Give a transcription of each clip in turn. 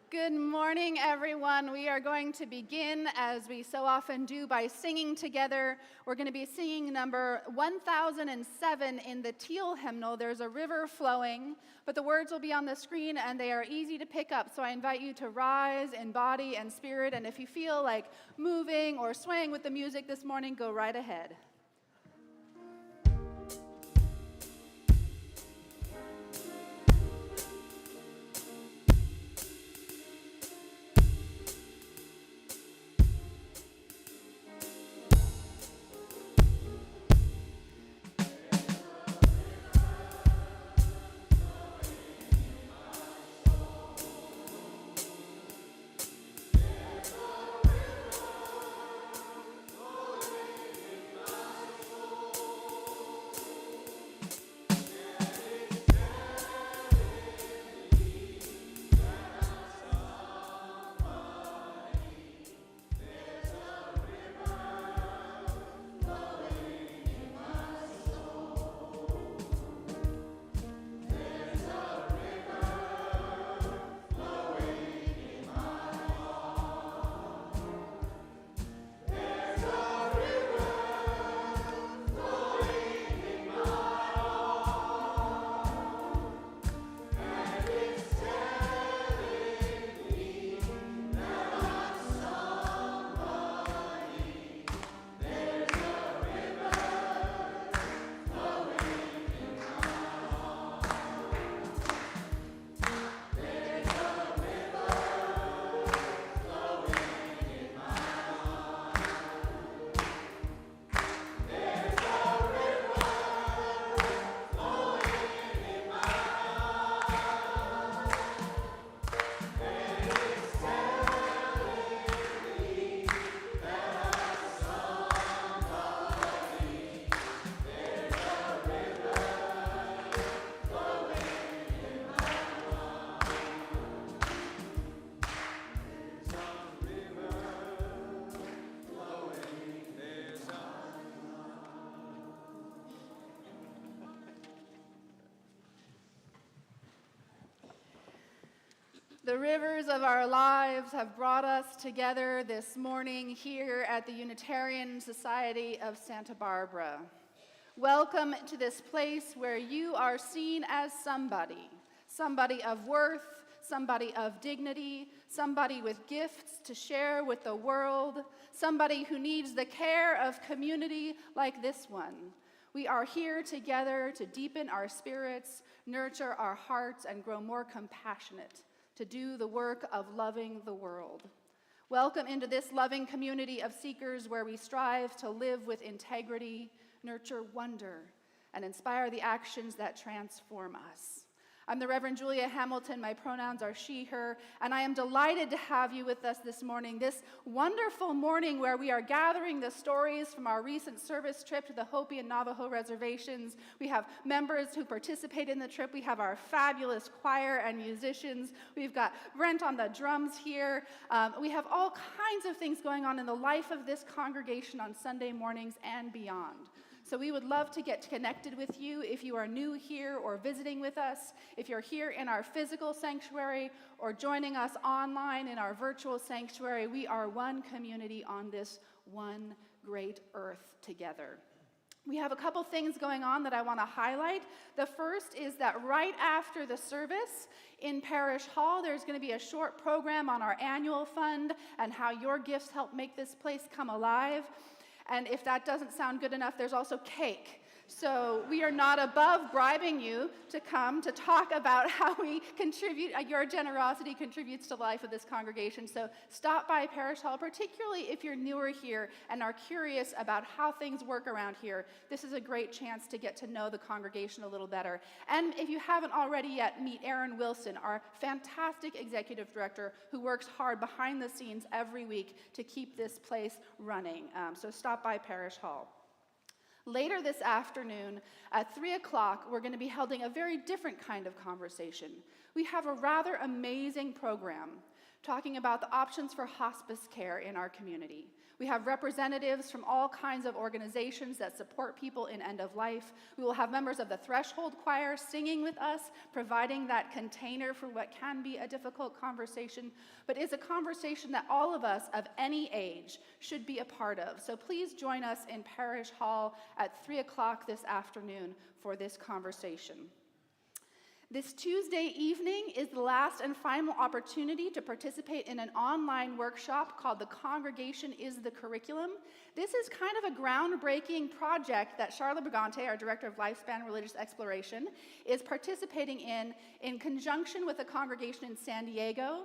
Good morning, everyone. We are going to begin, as we so often do, by singing together. We're going to be singing number 1007 in the Teal hymnal. There's a river flowing, but the words will be on the screen, and they are easy to pick up. So I invite you to rise in body and spirit, and if you feel like moving or swaying with the music this morning, go right ahead. The rivers of our lives have brought us together this morning here at the Unitarian Society of Santa Barbara. Welcome to this place where you are seen as somebody of worth, somebody of dignity, somebody with gifts to share with the world, somebody who needs the care of community like this one. We are here together to deepen our spirits, nurture our hearts, and grow more compassionate, to do the work of loving the world. Welcome into this loving community of seekers where we strive to live with integrity, nurture wonder, and inspire the actions that transform us. I'm the Reverend Julia Hamilton. My pronouns are she, her, and I am delighted to have you with us this morning, this wonderful morning where we are gathering the stories from our recent service trip to the Hopi and Navajo reservations. We have members who participate in the trip. We have our fabulous choir and musicians. We've got Brent on the drums here. We have all kinds of things going on in the life of this congregation on Sunday mornings and beyond. So we would love to get connected with you if you are new here or visiting with us, if you're here in our physical sanctuary or joining us online in our virtual sanctuary. We are one community on this one great earth together. We have a couple things going on that I want to highlight. The first is that right after the service in Parish Hall, there's going to be a short program on our annual fund and how your gifts help make this place come alive. And if that doesn't sound good enough, there's also cake. So we are not above bribing you to come to talk about how we contribute, your generosity contributes to the life of this congregation. So stop by Parish Hall, particularly if you're newer here and are curious about how things work around here. This is a great chance to get to know the congregation a little better. And if you haven't already yet, meet Aaron Wilson, our fantastic executive director who works hard behind the scenes every week to keep this place running. So stop by Parish Hall. Later this afternoon at 3 o'clock, we're going to be holding a very different kind of conversation. We have a rather amazing program. talking about the options for hospice care in our community. We have representatives from all kinds of organizations that support people in end of life. We will have members of the Threshold Choir singing with us, providing that container for what can be a difficult conversation, but is a conversation that all of us of any age should be a part of. So please join us in Parish Hall at 3 o'clock this afternoon for this conversation. This Tuesday evening is the last and final opportunity to participate in an online workshop called The Congregation is the Curriculum. This is kind of a groundbreaking project that Charlotte Brigante, our Director of Lifespan Religious Exploration, is participating in conjunction with a congregation in San Diego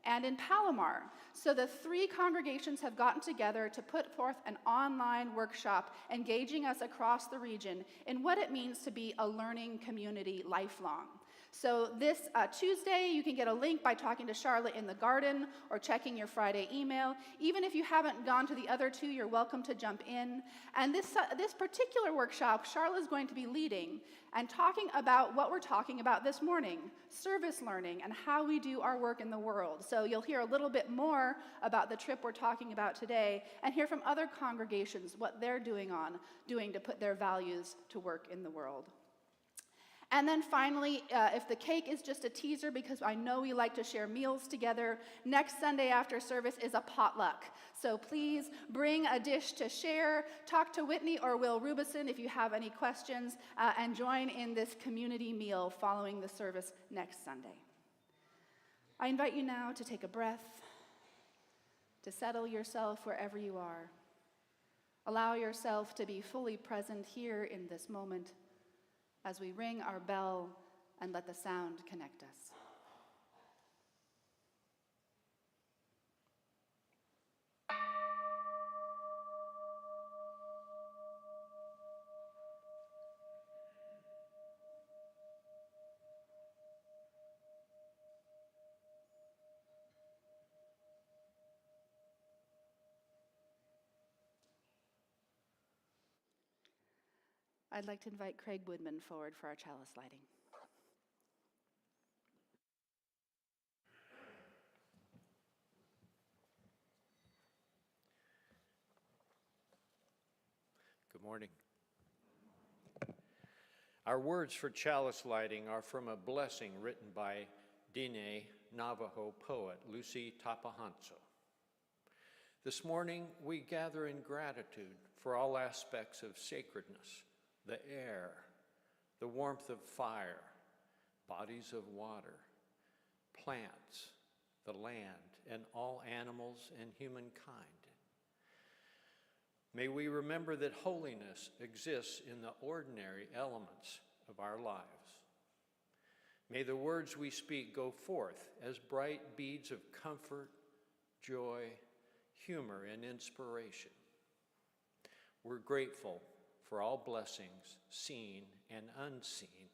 and in Palomar. So the three congregations have gotten together to put forth an online workshop engaging us across the region in what it means to be a learning community lifelong. So this Tuesday, you can get a link by talking to Charlotte in the garden or checking your Friday email. Even if you haven't gone to the other two, you're welcome to jump in. And this particular workshop, Charlotte is going to be leading and talking about what we're talking about this morning, service learning and how we do our work in the world. So you'll hear a little bit more about the trip we're talking about today and hear from other congregations what they're doing to put their values to work in the world. And then finally, if the cake is just a teaser, because I know we like to share meals together, next Sunday after service is a potluck. So please bring a dish to share, talk to Whitney or Will Rubison if you have any questions, and join in this community meal following the service next Sunday. I invite you now to take a breath, to settle yourself wherever you are. Allow yourself to be fully present here in this moment, as we ring our bell and let the sound connect us. I'd like to invite Craig Woodman forward for our chalice lighting. Good morning. Our words for chalice lighting are from a blessing written by Diné Navajo poet Lucy Tapahanso. This morning, we gather in gratitude for all aspects of sacredness, the air, the warmth of fire, bodies of water, plants, the land, and all animals and humankind. May we remember that holiness exists in the ordinary elements of our lives. May the words we speak go forth as bright beads of comfort, joy, humor, and inspiration. We're grateful for all blessings, seen and unseen.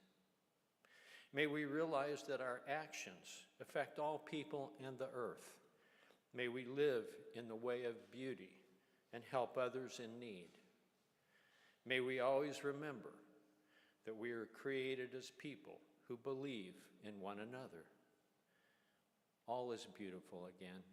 May we realize that our actions affect all people and the earth. May we live in the way of beauty and help others in need. May we always remember that we are created as people who believe in one another. All is beautiful again.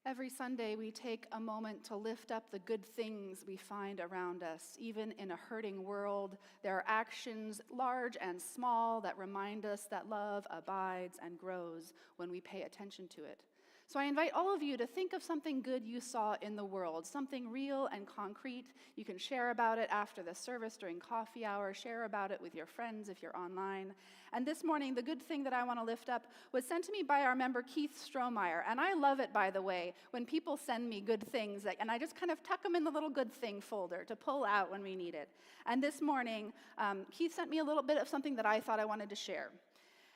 Every Sunday, we take a moment to lift up the good things we find around us. Even in a hurting world, there are actions, large and small, that remind us that love abides and grows when we pay attention to it. So I invite all of you to think of something good you saw in the world, something real and concrete. You can share about it after the service during coffee hour, share about it with your friends if you're online. And this morning, the good thing that I want to lift up was sent to me by our member Keith Strohmeyer. And I love it, by the way, when people send me good things, and I just kind of tuck them in the little good thing folder to pull out when we need it. And this morning, Keith sent me a little bit of something that I thought I wanted to share.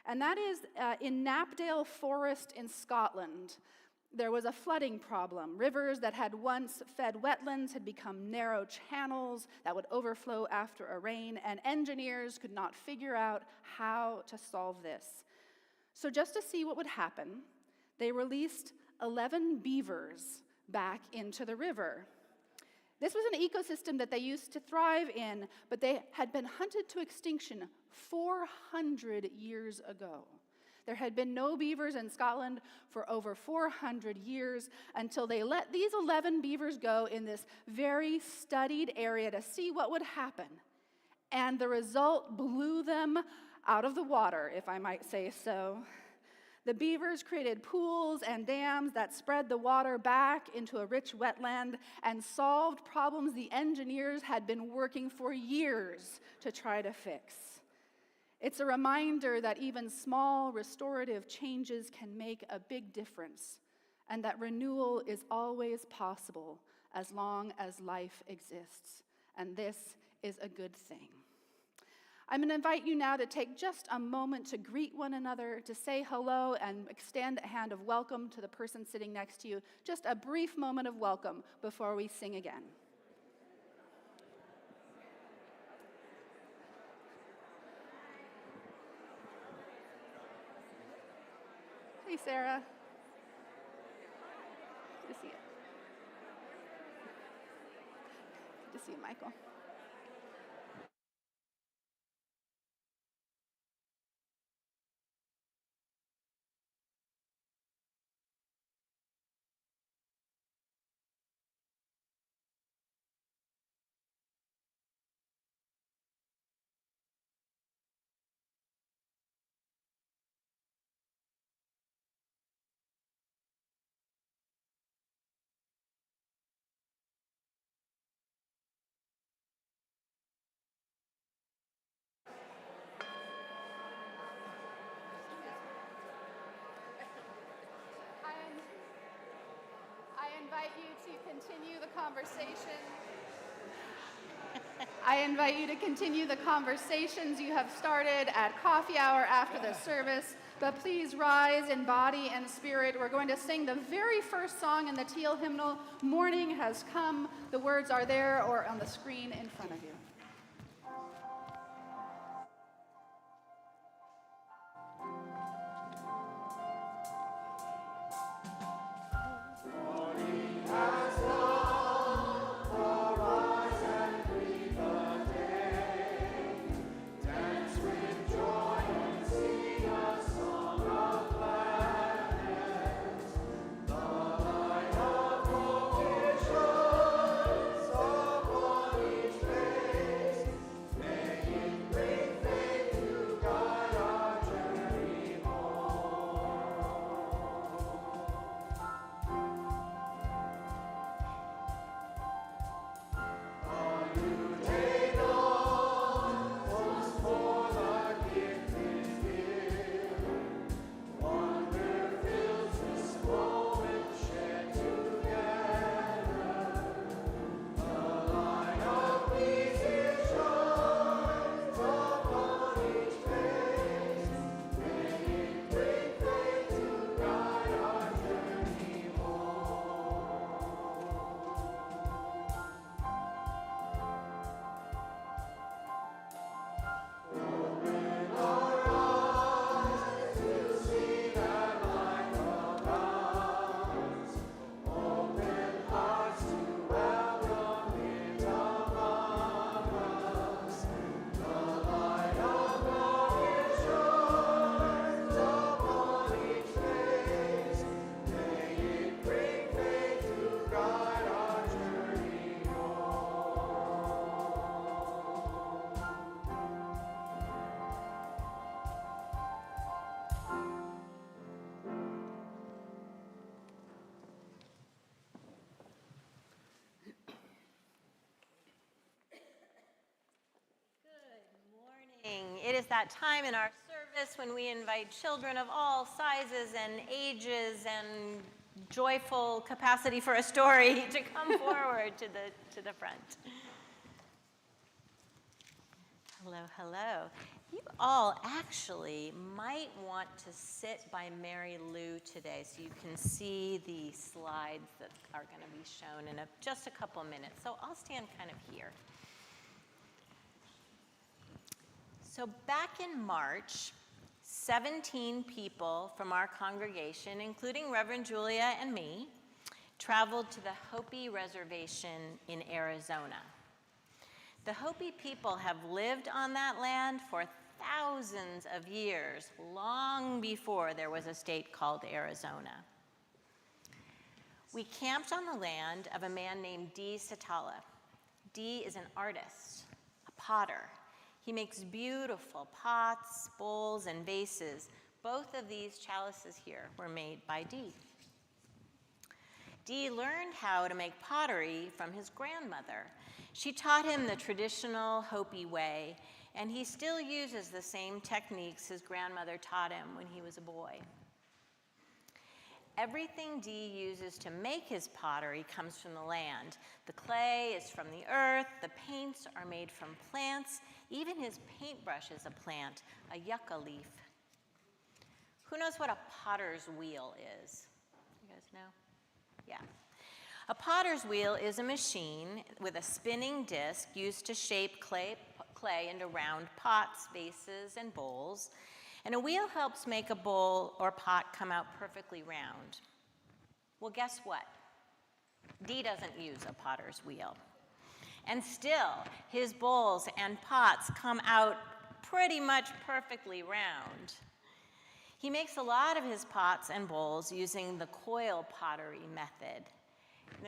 And that is in Knapdale Forest in Scotland, there was a flooding problem. Rivers that had once fed wetlands had become narrow channels that would overflow after a rain, and engineers could not figure out how to solve this. So just to see what would happen, they released 11 beavers back into the river. This was an ecosystem that they used to thrive in, but they had been hunted to extinction 400 years ago. There had been no beavers in Scotland for over 400 years until they let these 11 beavers go in this very studied area to see what would happen. And the result blew them out of the water, if I might say so. The beavers created pools and dams that spread the water back into a rich wetland and solved problems the engineers had been working for years to try to fix. It's a reminder that even small restorative changes can make a big difference, and that renewal is always possible as long as life exists. And this is a good thing. I'm going to invite you now to take just a moment to greet one another, to say hello and extend a hand of welcome to the person sitting next to you. Just a brief moment of welcome before we sing again. Hey, Sarah. Good to see you. Good to see you, Michael. I invite you to continue the conversation. I invite you to continue the conversations you have started at coffee hour after the service, but please rise in body and spirit. We're going to sing the very first song in the Teal hymnal, Morning Has Come. The words are there or on the screen in front of you. It is that time in our service when we invite children of all sizes and ages and joyful capacity for a story to come forward to the front. Hello, hello. You all actually might want to sit by Mary Lou today so you can see the slides that are going to be shown in just a couple minutes. So I'll stand kind of here. So back in March, 17 people from our congregation, including Reverend Julia and me, traveled to the Hopi Reservation in Arizona. The Hopi people have lived on that land for thousands of years, long before there was a state called Arizona. We camped on the land of a man named D. Satala. D is an artist, a potter. He makes beautiful pots, bowls, and vases. Both of these chalices here were made by D. D learned how to make pottery from his grandmother. She taught him the traditional Hopi way, and he still uses the same techniques his grandmother taught him when he was a boy. Everything D uses to make his pottery comes from the land. The clay is from the earth, the paints are made from plants, even his paintbrush is a plant, a yucca leaf. Who knows what a potter's wheel is? You guys know? Yeah. A potter's wheel is a machine with a spinning disc used to shape clay into round pots, vases, and bowls. And a wheel helps make a bowl or pot come out perfectly round. Well, guess what? D doesn't use a potter's wheel. And still, his bowls and pots come out pretty much perfectly round. He makes a lot of his pots and bowls using the coil pottery method. And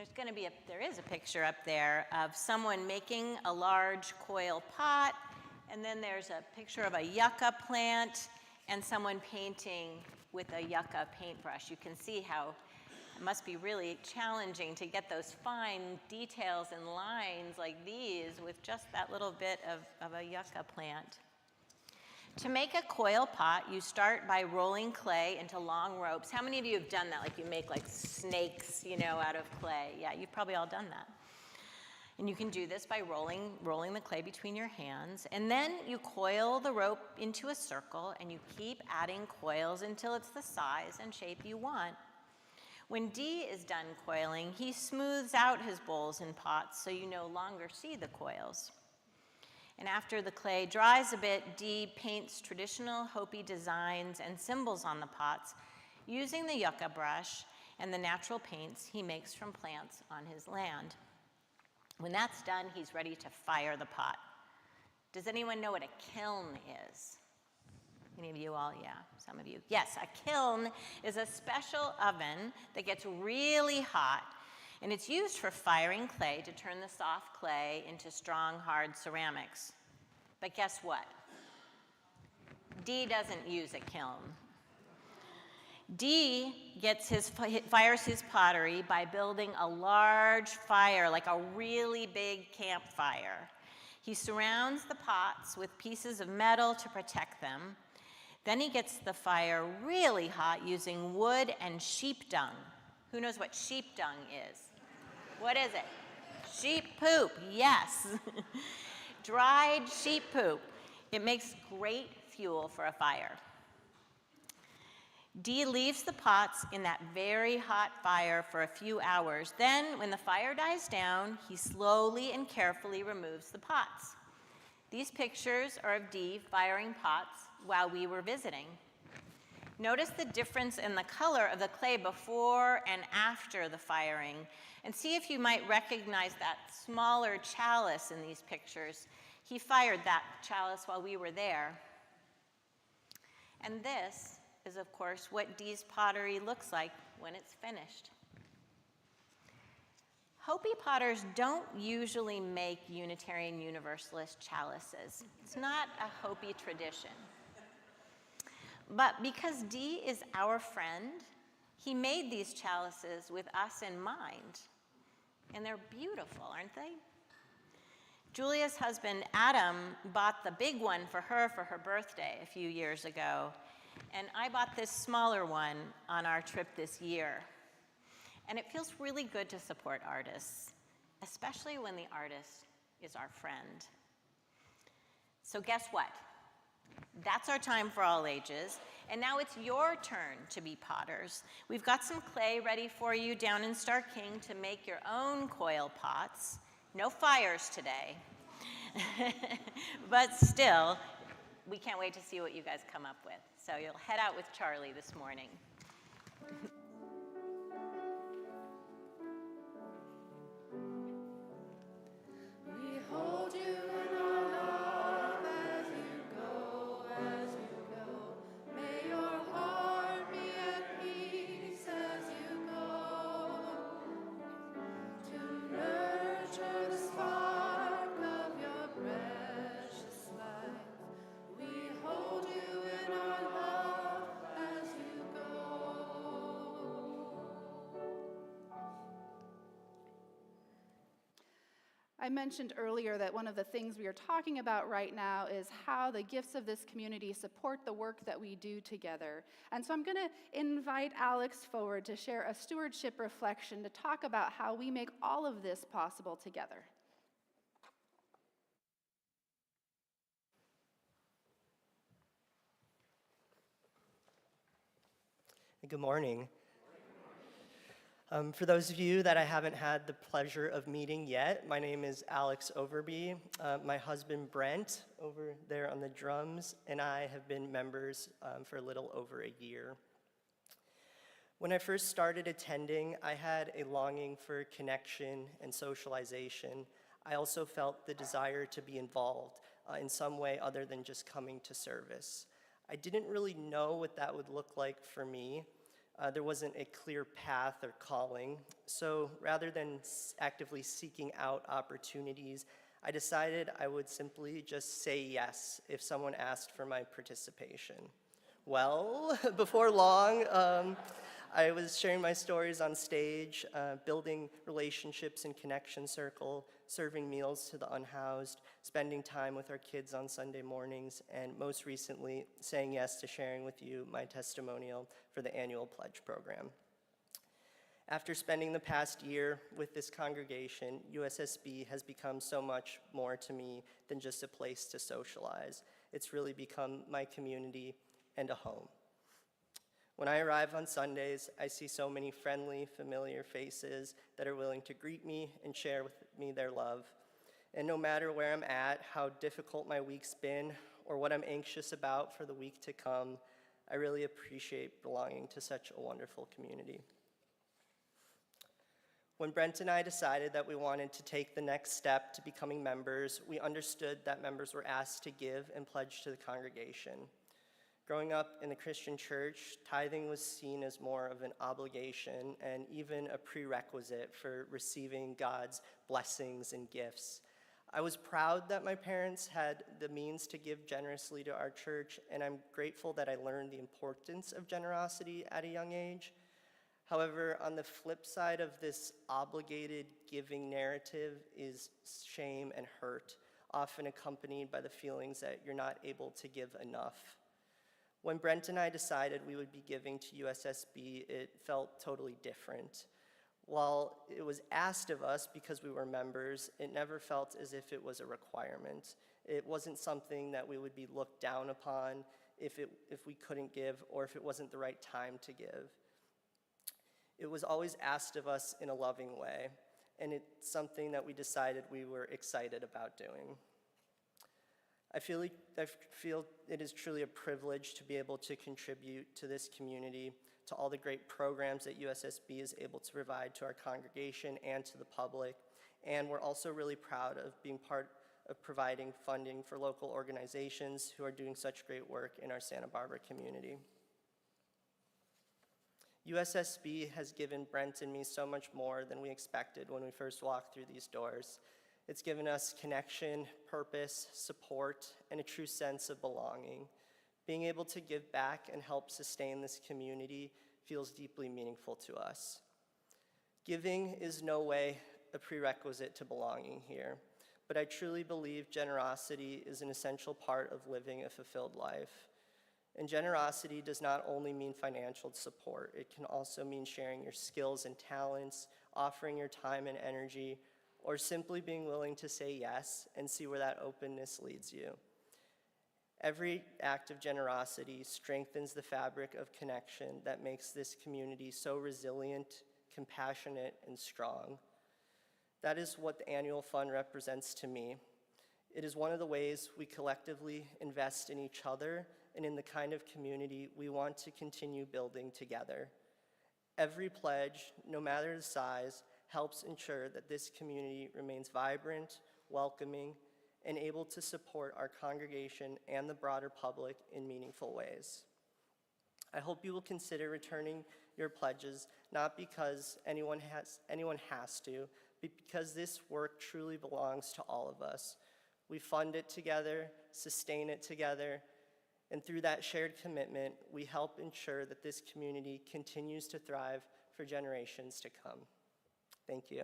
there is a picture up there of someone making a large coil pot, and then there's a picture of a yucca plant and someone painting with a yucca paintbrush. You can see how it must be really challenging to get those fine details and lines like these with just that little bit of a yucca plant. To make a coil pot, you start by rolling clay into long ropes. How many of you have done that? Like you make like snakes, out of clay. Yeah, you've probably all done that. And you can do this by rolling the clay between your hands. And then you coil the rope into a circle, and you keep adding coils until it's the size and shape you want. When D is done coiling, he smooths out his bowls and pots so you no longer see the coils. And after the clay dries a bit, D paints traditional Hopi designs and symbols on the pots using the yucca brush and the natural paints he makes from plants on his land. When that's done, he's ready to fire the pot. Does anyone know what a kiln is? Any of you all? Yeah, some of you. Yes, a kiln is a special oven that gets really hot, and it's used for firing clay to turn the soft clay into strong, hard ceramics. But guess what? D doesn't use a kiln. D fires his pottery by building a large fire, like a really big campfire. He surrounds the pots with pieces of metal to protect them. Then he gets the fire really hot using wood and sheep dung. Who knows what sheep dung is? What is it? Sheep poop, yes. Dried sheep poop. It makes great fuel for a fire. D leaves the pots in that very hot fire for a few hours. Then, when the fire dies down, he slowly and carefully removes the pots. These pictures are of D firing pots while we were visiting. Notice the difference in the color of the clay before and after the firing, and see if you might recognize that smaller chalice in these pictures. He fired that chalice while we were there. And this is, of course, what Dee's pottery looks like when it's finished. Hopi potters don't usually make Unitarian Universalist chalices. It's not a Hopi tradition. But because Dee is our friend, he made these chalices with us in mind. And they're beautiful, aren't they? Julia's husband, Adam, bought the big one for her birthday a few years ago. And I bought this smaller one on our trip this year. And it feels really good to support artists, especially when the artist is our friend. So guess what? That's our time for all ages. And now it's your turn to be potters. We've got some clay ready for you down in Star King to make your own coil pots. No fires today. But still, we can't wait to see what you guys come up with. So you'll head out with Charlie this morning. I mentioned earlier that one of the things we are talking about right now is how the gifts of this community support the work that we do together. And so I'm going to invite Alex forward to share a stewardship reflection to talk about how we make all of this possible together. Good morning. For those of you that I haven't had the pleasure of meeting yet, my name is Alex Overby. My husband Brent, over there on the drums, and I have been members for a little over a year. When I first started attending, I had a longing for connection and socialization. I also felt the desire to be involved in some way other than just coming to service. I didn't really know what that would look like for me. There wasn't a clear path or calling. So rather than actively seeking out opportunities, I decided I would simply just say yes if someone asked for my participation. Well, before long, I was sharing my stories on stage, building relationships in Connection Circle, serving meals to the unhoused, spending time with our kids on Sunday mornings, and most recently, saying yes to sharing with you my testimonial for the annual Pledge program. After spending the past year with this congregation, USSB has become so much more to me than just a place to socialize. It's really become my community and a home. When I arrive on Sundays, I see so many friendly, familiar faces that are willing to greet me and share with me their love. And no matter where I'm at, how difficult my week's been, or what I'm anxious about for the week to come, I really appreciate belonging to such a wonderful community. When Brent and I decided that we wanted to take the next step to becoming members, we understood that members were asked to give and pledge to the congregation. Growing up in the Christian church, tithing was seen as more of an obligation and even a prerequisite for receiving God's blessings and gifts. I was proud that my parents had the means to give generously to our church, and I'm grateful that I learned the importance of generosity at a young age. However, on the flip side of this obligated giving narrative is shame and hurt, often accompanied by the feelings that you're not able to give enough. When Brent and I decided we would be giving to USSB, it felt totally different. While it was asked of us because we were members, it never felt as if it was a requirement. It wasn't something that we would be looked down upon if we couldn't give or if it wasn't the right time to give. It was always asked of us in a loving way, and it's something that we decided we were excited about doing. I feel it is truly a privilege to be able to contribute to this community, to all the great programs that USSB is able to provide to our congregation and to the public. And we're also really proud of being part of providing funding for local organizations who are doing such great work in our Santa Barbara community. USSB has given Brent and me so much more than we expected when we first walked through these doors. It's given us connection, purpose, support, and a true sense of belonging. Being able to give back and help sustain this community feels deeply meaningful to us. Giving is no way a prerequisite to belonging here, but I truly believe generosity is an essential part of living a fulfilled life. And generosity does not only mean financial support, it can also mean sharing your skills and talents, offering your time and energy, or simply being willing to say yes and see where that openness leads you. Every act of generosity strengthens the fabric of connection that makes this community so resilient, compassionate, and strong. That is what the annual fund represents to me. It is one of the ways we collectively invest in each other and in the kind of community we want to continue building together. Every pledge, no matter the size, helps ensure that this community remains vibrant, welcoming, and able to support our congregation and the broader public in meaningful ways. I hope you will consider returning your pledges, not because anyone has to, but because this work truly belongs to all of us. We fund it together, sustain it together, and through that shared commitment, we help ensure that this community continues to thrive for generations to come. Thank you.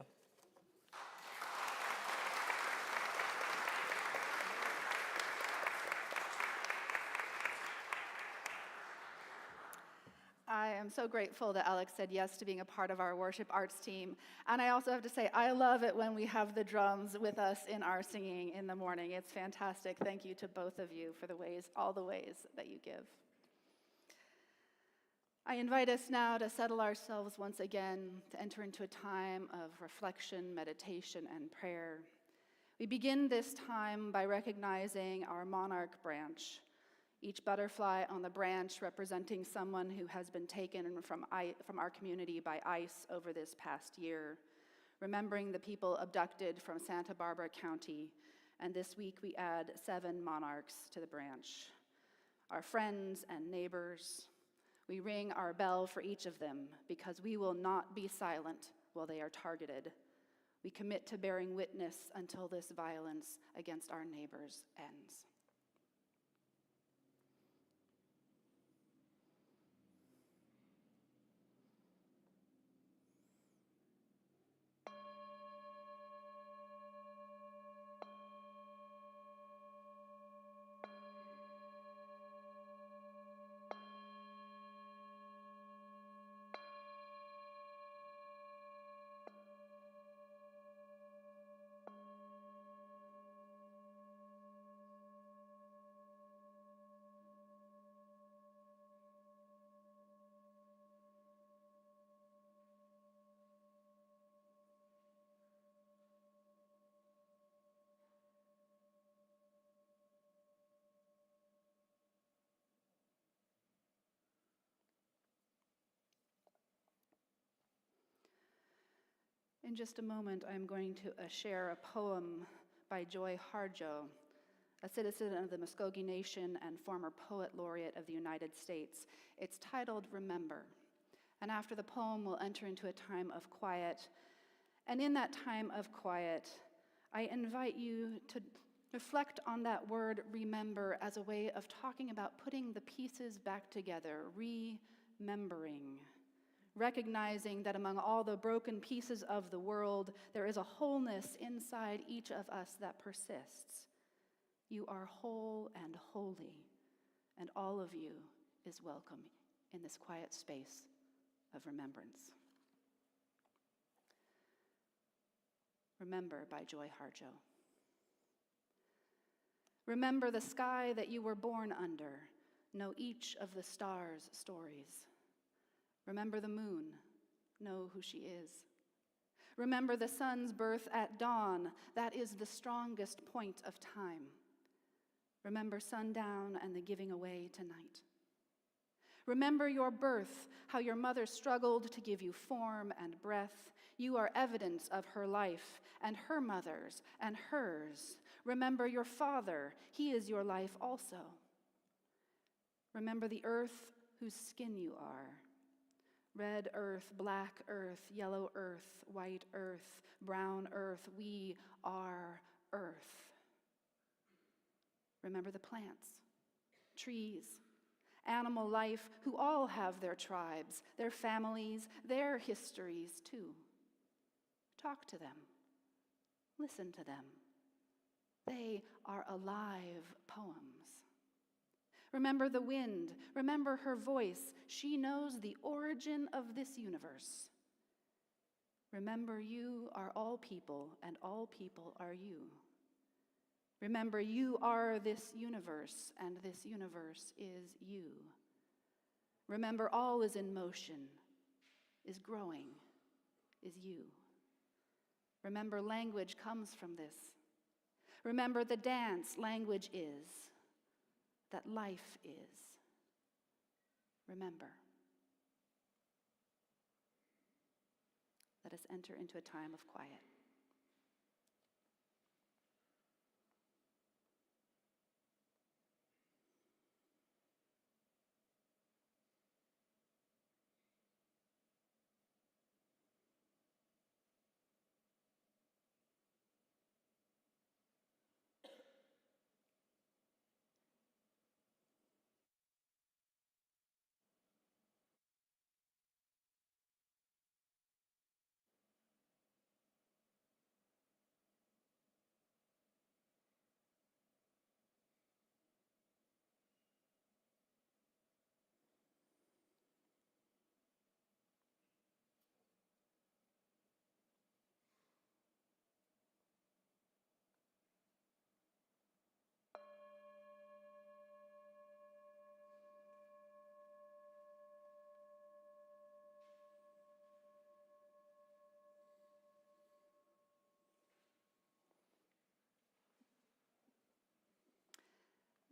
I am so grateful that Alex said yes to being a part of our worship arts team. And I also have to say, I love it when we have the drums with us in our singing in the morning. It's fantastic. Thank you to both of you for all the ways that you give. I invite us now to settle ourselves once again, to enter into a time of reflection, meditation, and prayer. We begin this time by recognizing our monarch branch, each butterfly on the branch representing someone who has been taken from our community by ICE over this past year, remembering the people abducted from Santa Barbara County. And this week we add 7 monarchs to the branch, our friends and neighbors. We ring our bell for each of them because we will not be silent while they are targeted. We commit to bearing witness until this violence against our neighbors ends. In just a moment, I'm going to share a poem by Joy Harjo, a citizen of the Muskogee Nation and former poet laureate of the United States. It's titled Remember. And after the poem, we'll enter into a time of quiet. And in that time of quiet, I invite you to reflect on that word remember as a way of talking about putting the pieces back together, remembering. Recognizing that among all the broken pieces of the world, there is a wholeness inside each of us that persists. You are whole and holy, and all of you is welcome in this quiet space of remembrance. Remember by Joy Harjo. Remember the sky that you were born under. Know each of the stars' stories. Remember the moon, know who she is. Remember the sun's birth at dawn, that is the strongest point of time. Remember sundown and the giving away tonight. Remember your birth, how your mother struggled to give you form and breath. You are evidence of her life and her mother's and hers. Remember your father, he is your life also. Remember the earth whose skin you are. Red earth, black earth, yellow earth, white earth, brown earth, we are earth. Remember the plants, trees, animal life, who all have their tribes, their families, their histories too. Talk to them, listen to them. They are alive poems. Remember the wind, remember her voice. She knows the origin of this universe. Remember you are all people, and all people are you. Remember you are this universe, and this universe is you. Remember all is in motion, is growing, is you. Remember language comes from this. Remember the dance language is, that life is. Remember. Let us enter into a time of quiet.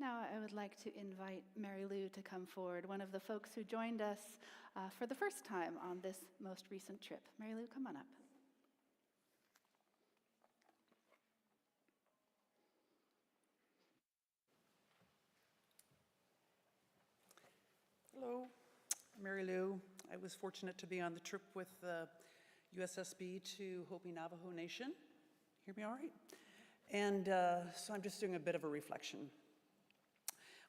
Now I would like to invite Mary Lou to come forward, one of the folks who joined us for the first time on this most recent trip. Mary Lou, come on up. Hello, Mary Lou. I was fortunate to be on the trip with USSB to Hopi Navajo Nation. Hear me all right? And so I'm just doing a bit of a reflection.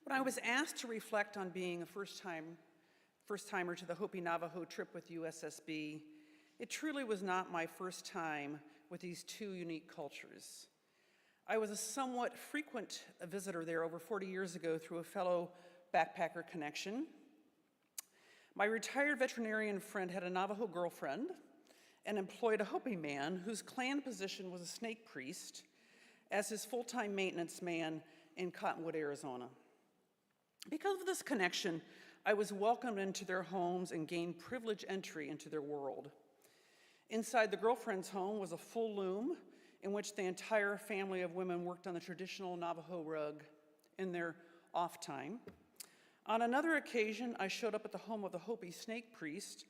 When I was asked to reflect on being a first-timer to the Hopi Navajo trip with USSB, it truly was not my first time with these two unique cultures. I was a somewhat frequent visitor there over 40 years ago through a fellow backpacker connection. My retired veterinarian friend had a Navajo girlfriend and employed a Hopi man whose clan position was a snake priest as his full-time maintenance man in Cottonwood, Arizona. Because of this connection, I was welcomed into their homes and gained privileged entry into their world. Inside the girlfriend's home was a full loom in which the entire family of women worked on the traditional Navajo rug in their off time. On another occasion, I showed up at the home of the Hopi snake priest,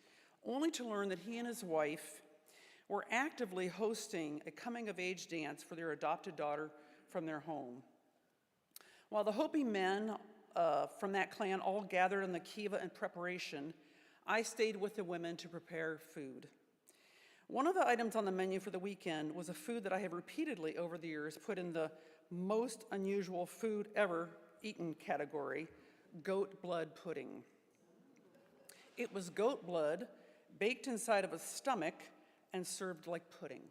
only to learn that he and his wife were actively hosting a coming-of-age dance for their adopted daughter from their home. While the Hopi men from that clan all gathered on the kiva in preparation, I stayed with the women to prepare food. One of the items on the menu for the weekend was a food that I have repeatedly over the years put in the most unusual food ever eaten category: goat blood pudding. It was goat blood baked inside of a stomach and served like pudding.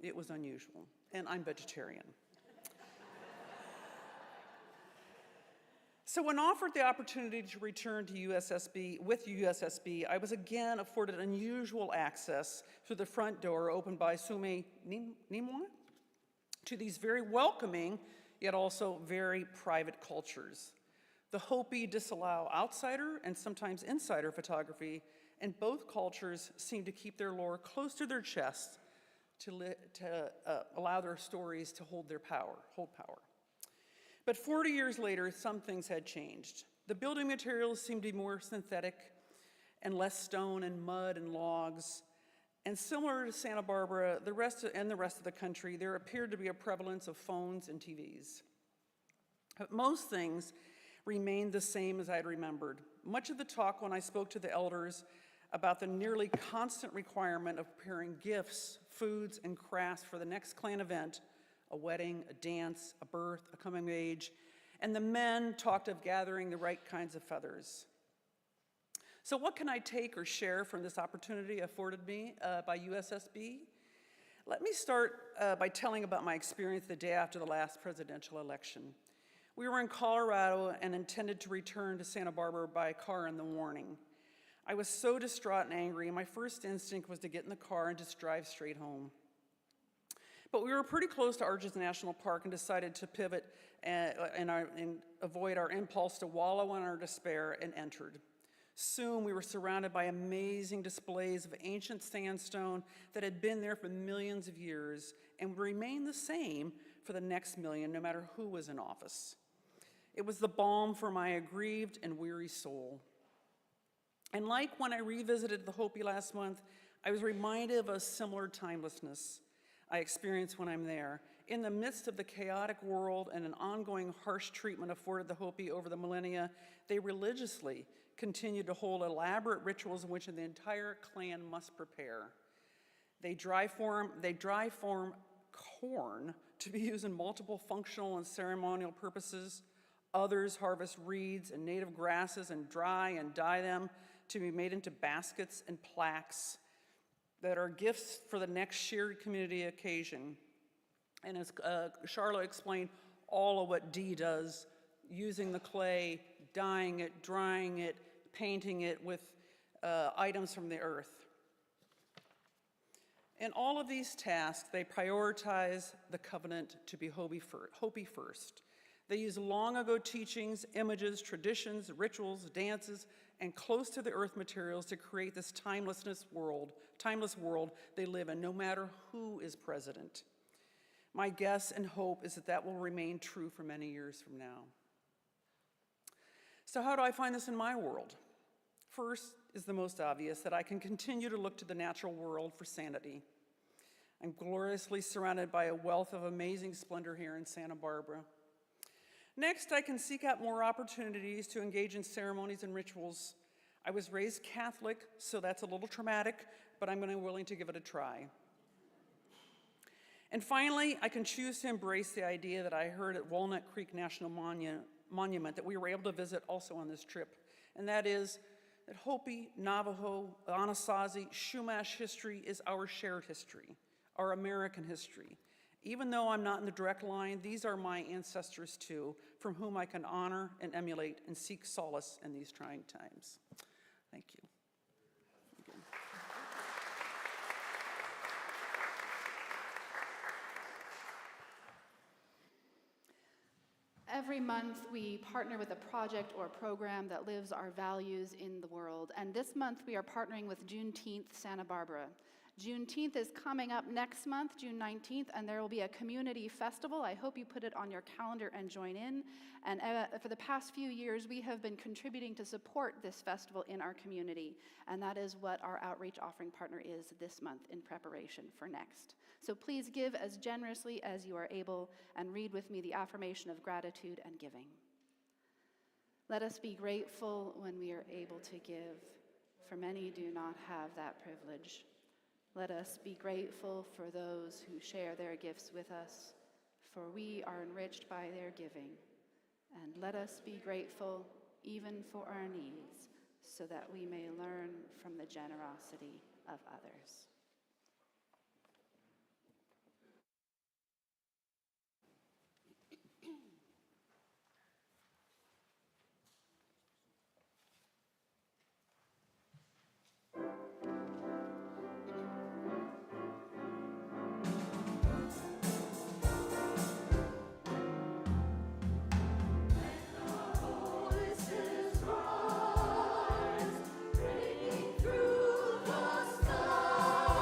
It was unusual, and I'm vegetarian. So when offered the opportunity to return to USSB, I was again afforded unusual access through the front door opened by Sume Nimwa to these very welcoming, yet also very private cultures. The Hopi disallow outsider and sometimes insider photography, and both cultures seem to keep their lore close to their chest to allow their stories to hold power. But 40 years later, some things had changed. The building materials seemed to be more synthetic and less stone and mud and logs. And similar to Santa Barbara, the rest of the country, there appeared to be a prevalence of phones and TVs. But most things remained the same as I had remembered. Much of the talk when I spoke to the elders about the nearly constant requirement of preparing gifts, foods, and crafts for the next clan event, a wedding, a dance, a birth, a coming of age, and the men talked of gathering the right kinds of feathers. So what can I take or share from this opportunity afforded me by USSB? Let me start by telling about my experience the day after the last presidential election. We were in Colorado and intended to return to Santa Barbara by car in the morning. I was so distraught and angry, and my first instinct was to get in the car and just drive straight home. But we were pretty close to Arches National Park and decided to pivot and avoid our impulse to wallow in our despair, and entered. Soon we were surrounded by amazing displays of ancient sandstone that had been there for millions of years and would remain the same for the next million, no matter who was in office. It was the balm for my aggrieved and weary soul. And like when I revisited the Hopi last month, I was reminded of a similar timelessness I experience when I'm there. In the midst of the chaotic world and an ongoing harsh treatment afforded the Hopi over the millennia, they religiously continue to hold elaborate rituals in which the entire clan must prepare. They dry farm corn to be used in multiple functional and ceremonial purposes. Others harvest reeds and native grasses and dry and dye them to be made into baskets and plaques that are gifts for the next shared community occasion. And as Charlotte explained, all of what Dee does, using the clay, dyeing it, drying it, painting it with items from the earth. In all of these tasks, they prioritize the covenant to be Hopi first. They use long ago teachings, images, traditions, rituals, dances, and close to the earth materials to create this timeless world they live in, no matter who is president. My guess and hope is that that will remain true for many years from now. So how do I find this in my world? First is the most obvious, that I can continue to look to the natural world for sanity. I'm gloriously surrounded by a wealth of amazing splendor here in Santa Barbara. Next, I can seek out more opportunities to engage in ceremonies and rituals. I was raised Catholic, so that's a little traumatic, but I'm willing to give it a try. And finally, I can choose to embrace the idea that I heard at Walnut Creek National Monument that we were able to visit also on this trip, and that is that Hopi, Navajo, Anasazi, Chumash history is our shared history, our American history. Even though I'm not in the direct line, these are my ancestors too, from whom I can honor and emulate and seek solace in these trying times. Thank you. Every month, we partner with a project or program that lives our values in the world. And this month, we are partnering with Juneteenth Santa Barbara. Juneteenth is coming up next month, June 19th, and there will be a community festival. I hope you put it on your calendar and join in. And for the past few years, we have been contributing to support this festival in our community. And that is what our outreach offering partner is this month in preparation for next. So please give as generously as you are able and read with me the affirmation of gratitude and giving. Let us be grateful when we are able to give, for many do not have that privilege. Let us be grateful for those who share their gifts with us, for we are enriched by their giving. And let us be grateful even for our needs, so that we may learn from the generosity of others. Breaking through the sky.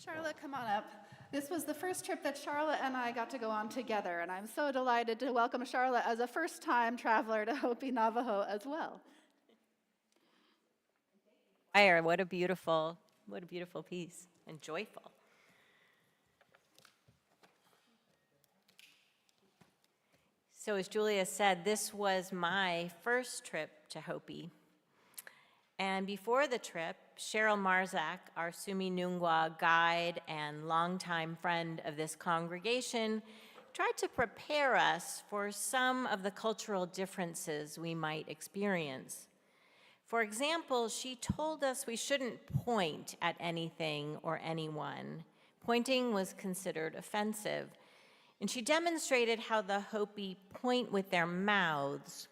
Charlotte, come on up. This was the first trip that Charlotte and I got to go on together, and I'm so delighted to welcome Charlotte as a first-time traveler to Hopi Navajo as well. Fire, what a beautiful piece, and joyful. So as Julia said, this was my first trip to Hopi. And before the trip, Cheryl Marzak, our Sumi Nungwa guide and longtime friend of this congregation, tried to prepare us for some of the cultural differences we might experience. For example, she told us we shouldn't point at anything or anyone. Pointing was considered offensive. And she demonstrated how the Hopi point with their mouths,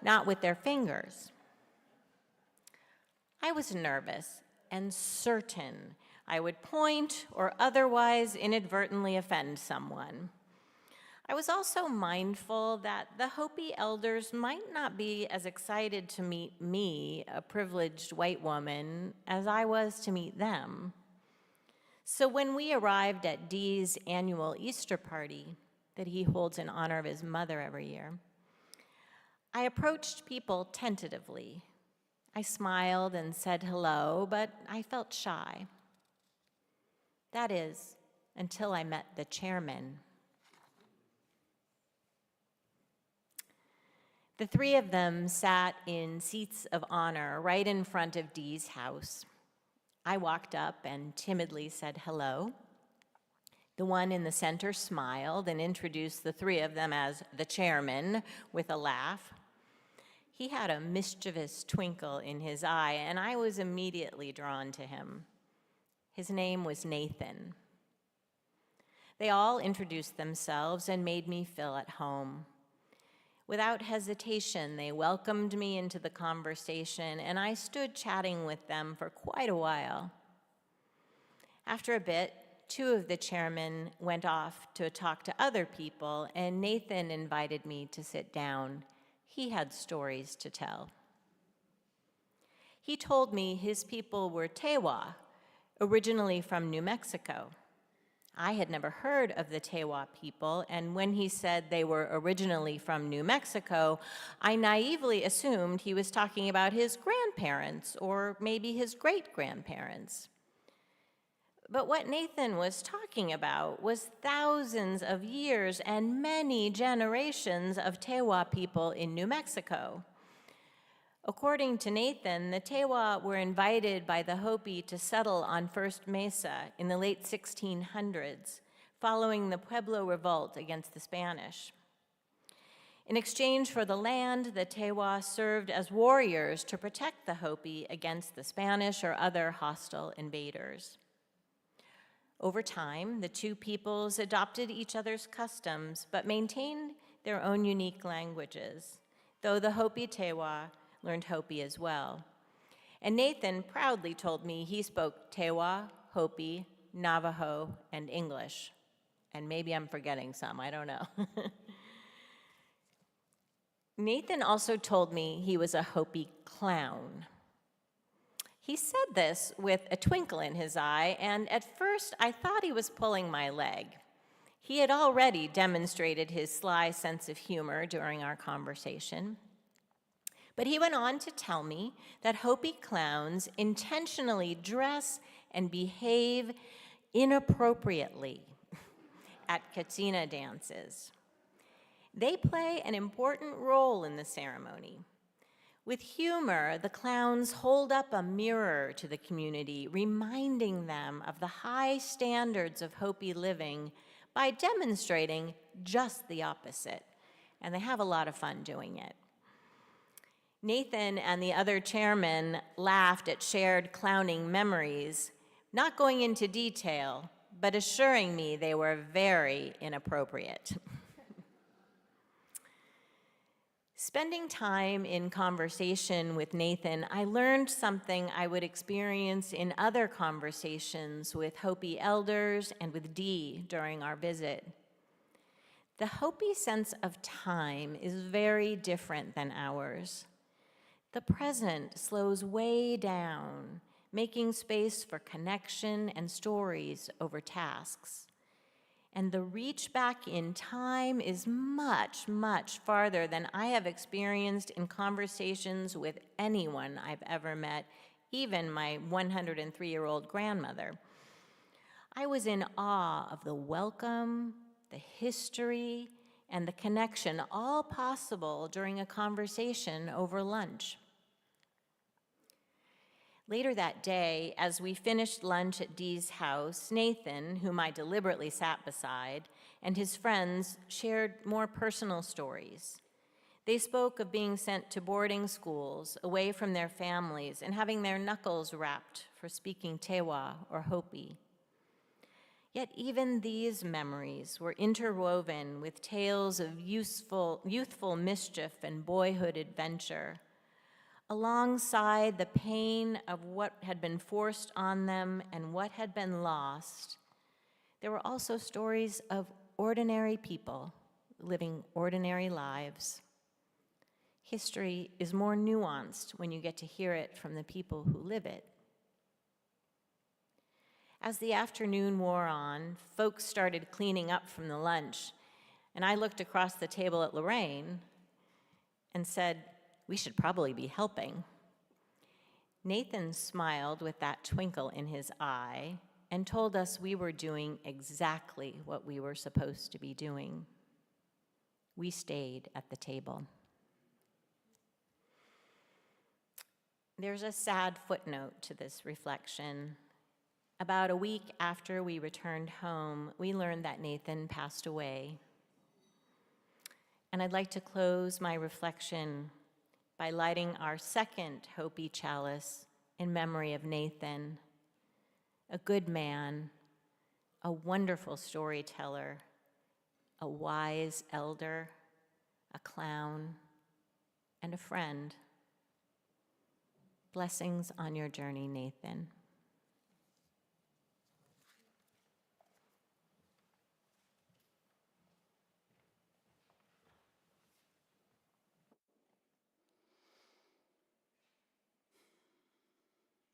not with their fingers. I was nervous and certain I would point or otherwise inadvertently offend someone. I was also mindful that the Hopi elders might not be as excited to meet me, a privileged white woman, as I was to meet them. So when we arrived at Dee's annual Easter party that he holds in honor of his mother every year, I approached people tentatively. I smiled and said hello, but I felt shy. That is, until I met the chairman. The three of them sat in seats of honor right in front of Dee's house. I walked up and timidly said hello. The one in the center smiled and introduced the three of them as the chairman with a laugh. He had a mischievous twinkle in his eye, and I was immediately drawn to him. His name was Nathan. They all introduced themselves and made me feel at home. Without hesitation, they welcomed me into the conversation, and I stood chatting with them for quite a while. After a bit, two of the chairmen went off to talk to other people, and Nathan invited me to sit down. He had stories to tell. He told me his people were Tewa, originally from New Mexico. I had never heard of the Tewa people, and when he said they were originally from New Mexico, I naively assumed he was talking about his grandparents or maybe his great-grandparents. But what Nathan was talking about was thousands of years and many generations of Tewa people in New Mexico. According to Nathan, the Tewa were invited by the Hopi to settle on First Mesa in the late 1600s, following the Pueblo Revolt against the Spanish. In exchange for the land, the Tewa served as warriors to protect the Hopi against the Spanish or other hostile invaders. Over time, the two peoples adopted each other's customs, but maintained their own unique languages, though the Hopi Tewa learned Hopi as well. And Nathan proudly told me he spoke Tewa, Hopi, Navajo, and English. And maybe I'm forgetting some, I don't know. Nathan also told me he was a Hopi clown. He said this with a twinkle in his eye, and at first I thought he was pulling my leg. He had already demonstrated his sly sense of humor during our conversation. But he went on to tell me that Hopi clowns intentionally dress and behave inappropriately at Katsina dances. They play an important role in the ceremony. With humor, the clowns hold up a mirror to the community, reminding them of the high standards of Hopi living by demonstrating just the opposite. And they have a lot of fun doing it. Nathan and the other chairmen laughed at shared clowning memories, not going into detail, but assuring me they were very inappropriate. Spending time in conversation with Nathan, I learned something I would experience in other conversations with Hopi elders and with Dee during our visit. The Hopi sense of time is very different than ours. The present slows way down, making space for connection and stories over tasks. And the reach back in time is much, much farther than I have experienced in conversations with anyone I've ever met, even my 103-year-old grandmother. I was in awe of the welcome, the history, and the connection, all possible during a conversation over lunch. Later that day, as we finished lunch at Dee's house, Nathan, whom I deliberately sat beside, and his friends shared more personal stories. They spoke of being sent to boarding schools away from their families and having their knuckles rapped for speaking Tewa or Hopi. Yet even these memories were interwoven with tales of youthful mischief and boyhood adventure, alongside the pain of what had been forced on them and what had been lost. There were also stories of ordinary people living ordinary lives. History is more nuanced when you get to hear it from the people who live it. As the afternoon wore on, folks started cleaning up from the lunch, and I looked across the table at Lorraine and said, "We should probably be helping." Nathan smiled with that twinkle in his eye and told us we were doing exactly what we were supposed to be doing. We stayed at the table. There's a sad footnote to this reflection. About a week after we returned home, we learned that Nathan passed away. And I'd like to close my reflection by lighting our second Hopi chalice in memory of Nathan, a good man, a wonderful storyteller, a wise elder, a clown, and a friend. Blessings on your journey, Nathan.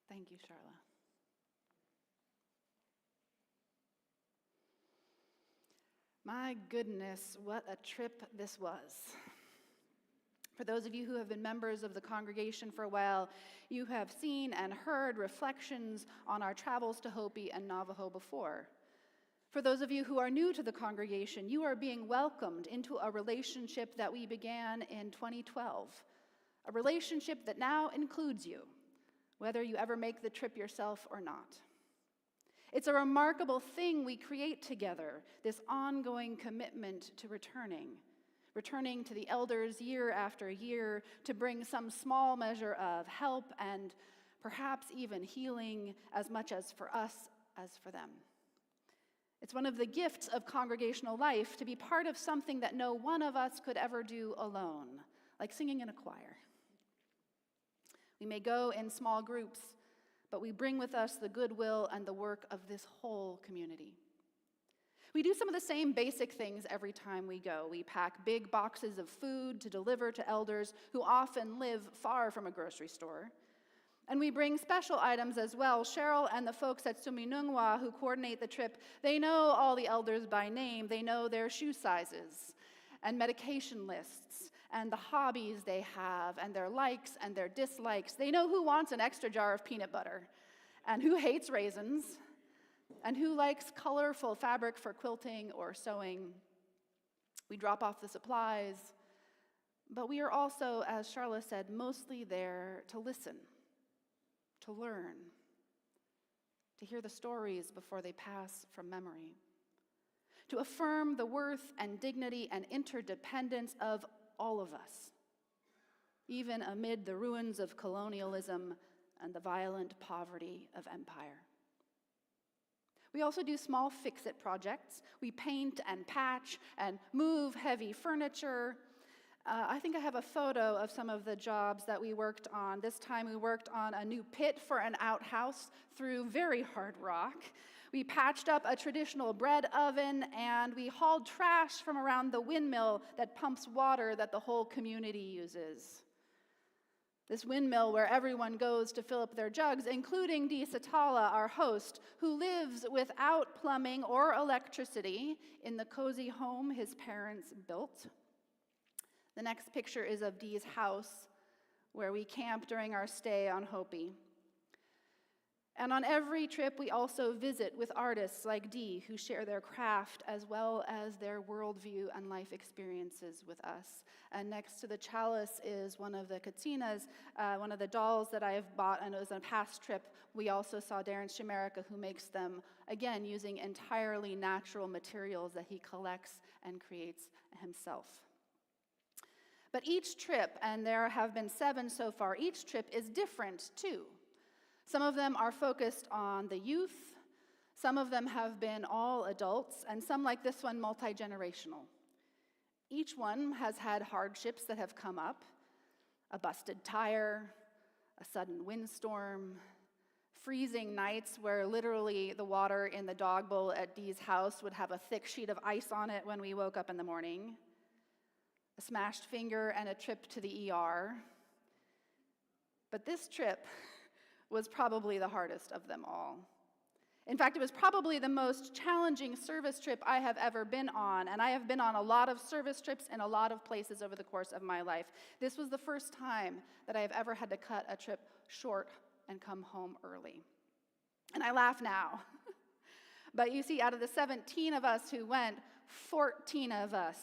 Thank you, Charla. My goodness, what a trip this was. For those of you who have been members of the congregation for a while, you have seen and heard reflections on our travels to Hopi and Navajo before. For those of you who are new to the congregation, you are being welcomed into a relationship that we began in 2012, a relationship that now includes you, whether you ever make the trip yourself or not. It's a remarkable thing we create together, this ongoing commitment to returning to the elders year after year to bring some small measure of help and perhaps even healing, as much as for us as for them. It's one of the gifts of congregational life to be part of something that no one of us could ever do alone, like singing in a choir. We may go in small groups, but we bring with us the goodwill and the work of this whole community. We do some of the same basic things every time we go. We pack big boxes of food to deliver to elders who often live far from a grocery store. And we bring special items as well. Cheryl and the folks at Suminungwa who coordinate the trip, they know all the elders by name. They know their shoe sizes and medication lists and the hobbies they have and their likes and their dislikes. They know who wants an extra jar of peanut butter and who hates raisins and who likes colorful fabric for quilting or sewing. We drop off the supplies, but we are also, as Charla said, mostly there to listen, to learn, to hear the stories before they pass from memory, to affirm the worth and dignity and interdependence of all of us, even amid the ruins of colonialism and the violent poverty of empire. We also do small fix-it projects. We paint and patch and move heavy furniture. I think I have a photo of some of the jobs that we worked on. This time we worked on a new pit for an outhouse through very hard rock. We patched up a traditional bread oven, and we hauled trash from around the windmill that pumps water that the whole community uses. This windmill where everyone goes to fill up their jugs, including Dee Satala, our host, who lives without plumbing or electricity in the cozy home his parents built. The next picture is of Dee's house, where we camp during our stay on Hopi. And on every trip, we also visit with artists like Dee, who share their craft as well as their worldview and life experiences with us. And next to the chalice is one of the katsinas, one of the dolls that I have bought, and it was on a past trip. We also saw Darren Shimerika, who makes them, again, using entirely natural materials that he collects and creates himself. But each trip, and there have been 7 so far, each trip is different too. Some of them are focused on the youth, some of them have been all adults, and some, like this one, multi-generational. Each one has had hardships that have come up: a busted tire, a sudden windstorm, freezing nights where literally the water in the dog bowl at Dee's house would have a thick sheet of ice on it when we woke up in the morning, a smashed finger, and a trip to the ER. But this trip was probably the hardest of them all. In fact, it was probably the most challenging service trip I have ever been on, and I have been on a lot of service trips in a lot of places over the course of my life. This was the first time that I have ever had to cut a trip short and come home early. And I laugh now. But you see, out of the 17 of us who went, 14 of us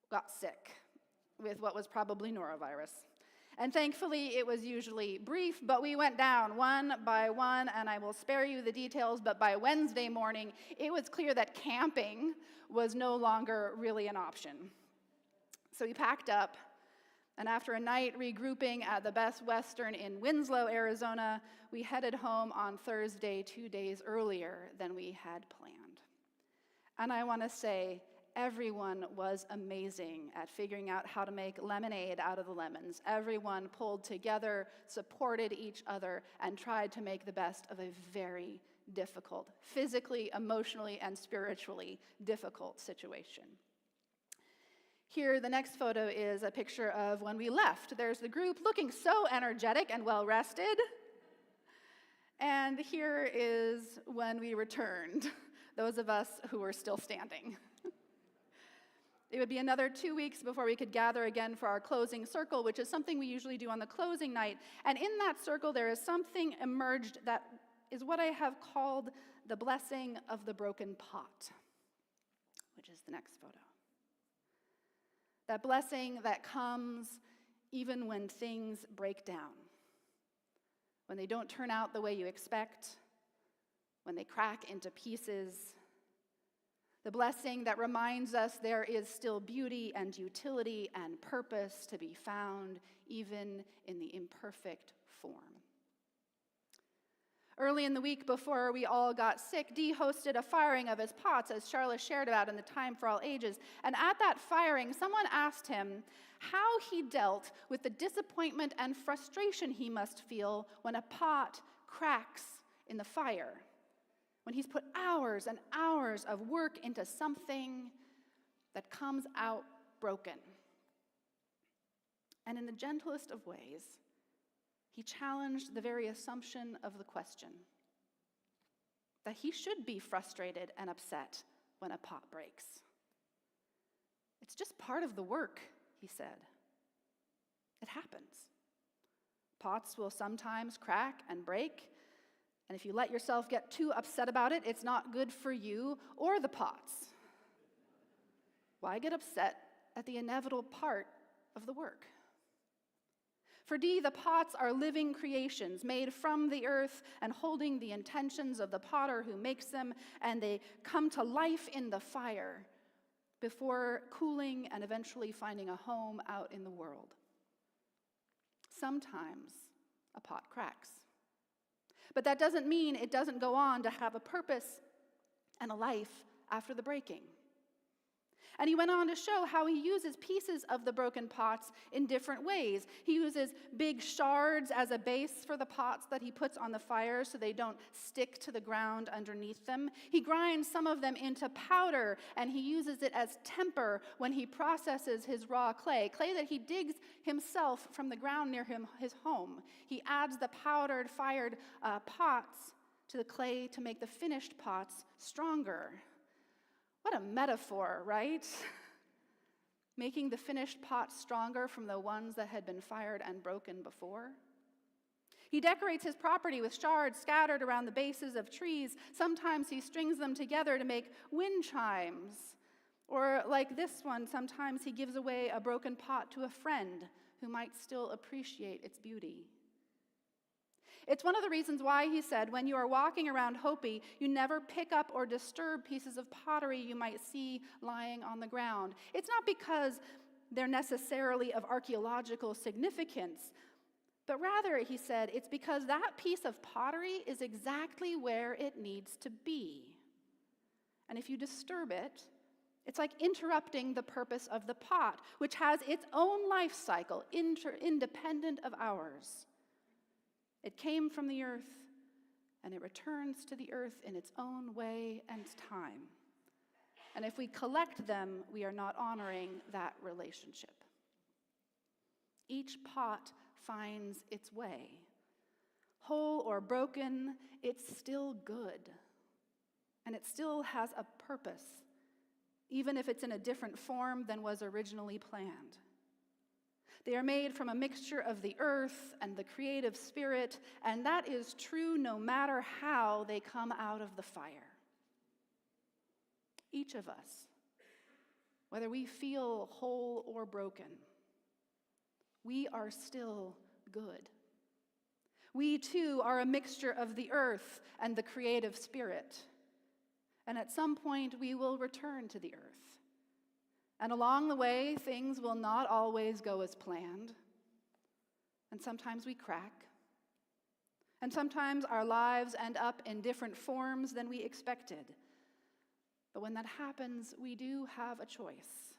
got sick with what was probably norovirus. And thankfully, it was usually brief, but we went down one by one, and I will spare you the details, but by Wednesday morning, it was clear that camping was no longer really an option. So we packed up, and after a night regrouping at the Best Western in Winslow, Arizona, we headed home on Thursday, 2 days earlier than we had planned. And I want to say, everyone was amazing at figuring out how to make lemonade out of the lemons. Everyone pulled together, supported each other, and tried to make the best of a very difficult, physically, emotionally, and spiritually difficult situation. Here, the next photo is a picture of when we left. There's the group looking so energetic and well-rested. And here is when we returned, those of us who were still standing. It would be another 2 weeks before we could gather again for our closing circle, which is something we usually do on the closing night. And in that circle, there is something emerged that is what I have called the blessing of the broken pot, which is the next photo. That blessing that comes even when things break down, when they don't turn out the way you expect, when they crack into pieces. The blessing that reminds us there is still beauty and utility and purpose to be found, even in the imperfect form. Early in the week before we all got sick, Dee hosted a firing of his pots, as Charla shared about in the Time for All Ages. And at that firing, someone asked him how he dealt with the disappointment and frustration he must feel when a pot cracks in the fire, when he's put hours and hours of work into something that comes out broken. And in the gentlest of ways, he challenged the very assumption of the question, that he should be frustrated and upset when a pot breaks. It's just part of the work, he said. It happens. Pots will sometimes crack and break, and if you let yourself get too upset about it, it's not good for you or the pots. Why get upset at the inevitable part of the work? For Dee, the pots are living creations made from the earth and holding the intentions of the potter who makes them, and they come to life in the fire before cooling and eventually finding a home out in the world. Sometimes a pot cracks. But that doesn't mean it doesn't go on to have a purpose and a life after the breaking. And he went on to show how he uses pieces of the broken pots in different ways. He uses big shards as a base for the pots that he puts on the fire so they don't stick to the ground underneath them. He grinds some of them into powder, and he uses it as temper when he processes his raw clay that he digs himself from the ground near his home. He adds the powdered, fired pots to the clay to make the finished pots stronger. What a metaphor, right? Making the finished pots stronger from the ones that had been fired and broken before. He decorates his property with shards scattered around the bases of trees. Sometimes he strings them together to make wind chimes. Or like this one, sometimes he gives away a broken pot to a friend who might still appreciate its beauty. It's one of the reasons why he said, when you are walking around Hopi, you never pick up or disturb pieces of pottery you might see lying on the ground. It's not because they're necessarily of archaeological significance, but rather, he said, it's because that piece of pottery is exactly where it needs to be. And if you disturb it, it's like interrupting the purpose of the pot, which has its own life cycle, independent of ours. It came from the earth, and it returns to the earth in its own way and time. And if we collect them, we are not honoring that relationship. Each pot finds its way. Whole or broken, it's still good. And it still has a purpose, even if it's in a different form than was originally planned. They are made from a mixture of the earth and the creative spirit, and that is true no matter how they come out of the fire. Each of us, whether we feel whole or broken, we are still good. We too are a mixture of the earth and the creative spirit, and at some point we will return to the earth. And along the way, things will not always go as planned. And sometimes we crack. And sometimes our lives end up in different forms than we expected. But when that happens, we do have a choice.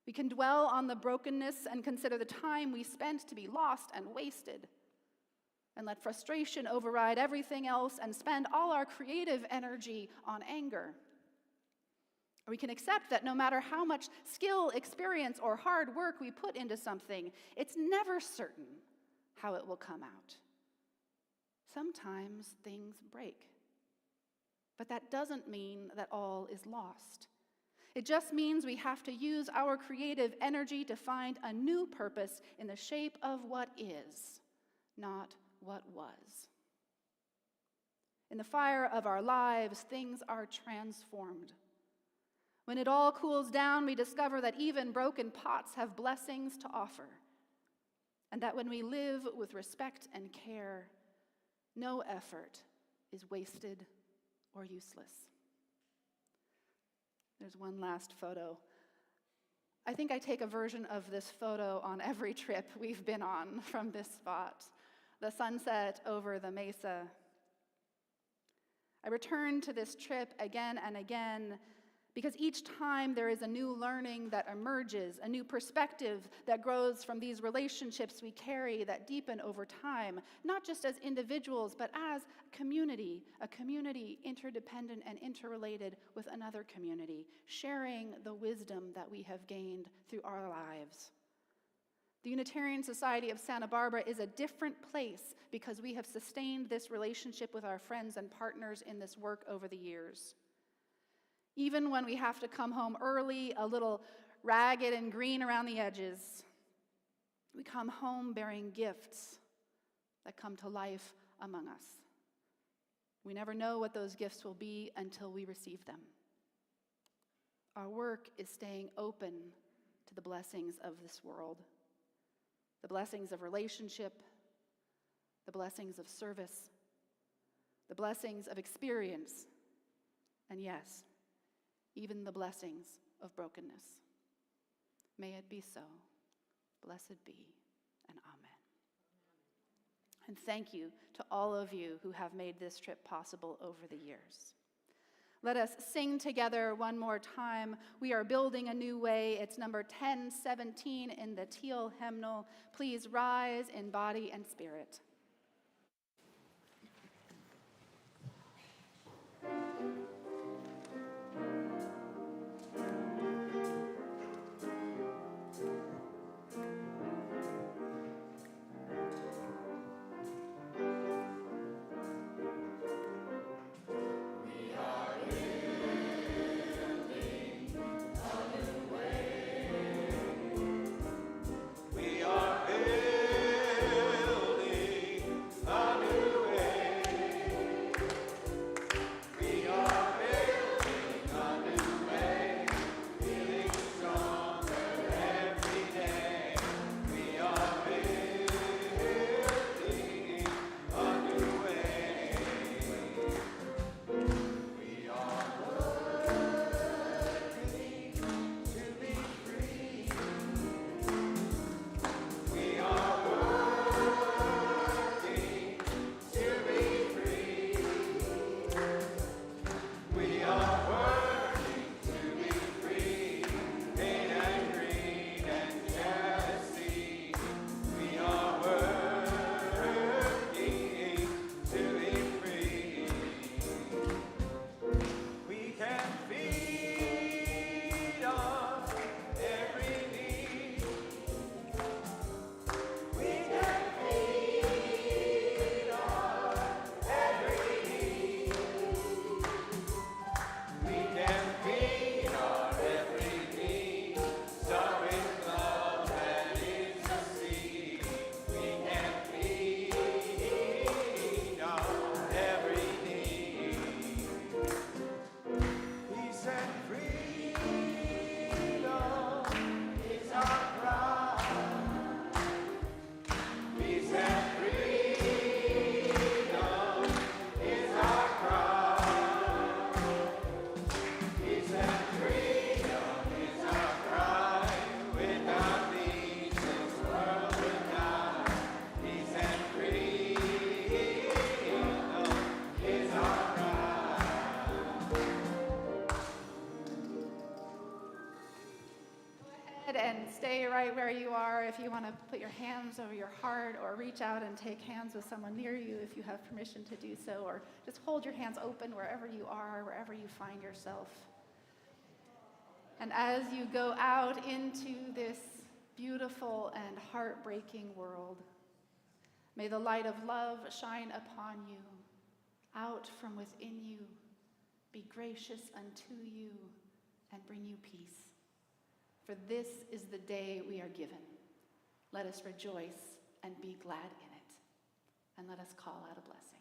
We can dwell on the brokenness and consider the time we spent to be lost and wasted, and let frustration override everything else and spend all our creative energy on anger. Or we can accept that no matter how much skill, experience, or hard work we put into something, it's never certain how it will come out. Sometimes things break. But that doesn't mean that all is lost. It just means we have to use our creative energy to find a new purpose in the shape of what is, not what was. In the fire of our lives, things are transformed. When it all cools down, we discover that even broken pots have blessings to offer, and that when we live with respect and care, no effort is wasted or useless. There's one last photo. I think I take a version of this photo on every trip we've been on from this spot, the sunset over the mesa. I return to this trip again and again because each time there is a new learning that emerges, a new perspective that grows from these relationships we carry that deepen over time, not just as individuals, but as a community interdependent and interrelated with another community, sharing the wisdom that we have gained through our lives. The Unitarian Society of Santa Barbara is a different place because we have sustained this relationship with our friends and partners in this work over the years. Even when we have to come home early, a little ragged and green around the edges, we come home bearing gifts that come to life among us. We never know what those gifts will be until we receive them. Our work is staying open to the blessings of this world, the blessings of relationship, the blessings of service, the blessings of experience, and yes, even the blessings of brokenness. May it be so. Blessed be, and amen. And thank you to all of you who have made this trip possible over the years. Let us sing together one more time. We are building a new way. It's number 1017 in the Teal hymnal. Please rise in body and spirit. And stay right where you are if you want to put your hands over your heart, or reach out and take hands with someone near you if you have permission to do so, or just hold your hands open wherever you are, wherever you find yourself. And as you go out into this beautiful and heartbreaking world, may the light of love shine upon you, out from within you, be gracious unto you, and bring you peace. For this is the day we are given. Let us rejoice and be glad in it. And let us call out a blessing.